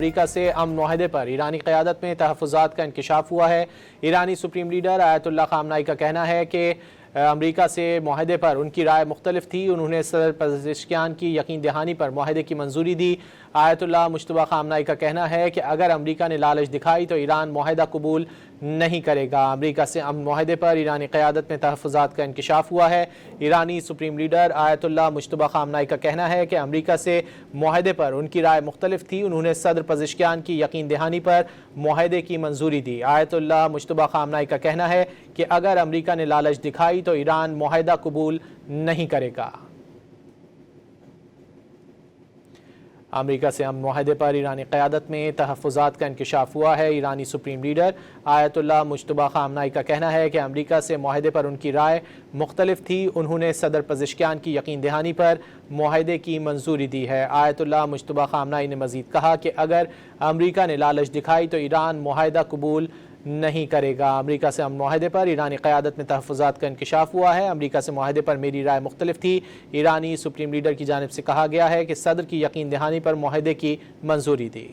امریکہ سے امن معاہدے پر ایرانی قیادت میں تحفظات کا انکشاف ہوا ہے۔ ایرانی سپریم لیڈر آیت اللہ خامنائی کا کہنا ہے کہ امریکہ سے معاہدے پر ان کی رائے مختلف تھی۔ انہوں نے صدر پزشکیان کی یقین دہانی پر معاہدے کی منظوری دی۔ آیت اللہ مجتبیٰ خامنائی کا کہنا ہے کہ اگر امریکہ نے لالچ دکھائی تو ایران معاہدہ قبول نہیں کرے گا۔ امریکہ سے امن معاہدے پر ایرانی قیادت میں تحفظات کا انکشاف ہوا ہے۔ ایرانی سپریم لیڈر آیت اللہ مجتبیٰ خامنائی کا کہنا ہے کہ امریکہ سے معاہدے پر ان کی رائے مختلف تھی۔ انہوں نے صدر پزشکیان کی یقین دہانی پر معاہدے کی منظوری دی۔ آیت اللہ مجتبیٰ خامنائی کا کہنا ہے کہ اگر امریکہ نے لالچ دکھائی تو ایران معاہدہ قبول نہیں کرے گا۔ امریکہ سے امن معاہدے پر ایرانی قیادت میں تحفظات کا انکشاف ہوا ہے۔ ایرانی سپریم لیڈر آیت اللہ مجتبیٰ خامنائی کا کہنا ہے کہ امریکہ سے معاہدے پر ان کی رائے مختلف تھی۔ انہوں نے صدر پزشکیان کی یقین دہانی پر معاہدے کی منظوری دی ہے۔ آیت اللہ مجتبیٰ خامنائی نے مزید کہا کہ اگر امریکہ نے لالچ دکھائی تو ایران معاہدہ قبول نہیں کرے گا۔ امریکہ سے امن معاہدے پر ایرانی قیادت میں تحفظات کا انکشاف ہوا ہے۔ امریکہ سے معاہدے پر میری رائے مختلف تھی۔ ایرانی سپریم لیڈر کی جانب سے کہا گیا ہے کہ صدر کی یقین دہانی پر معاہدے کی منظوری دی۔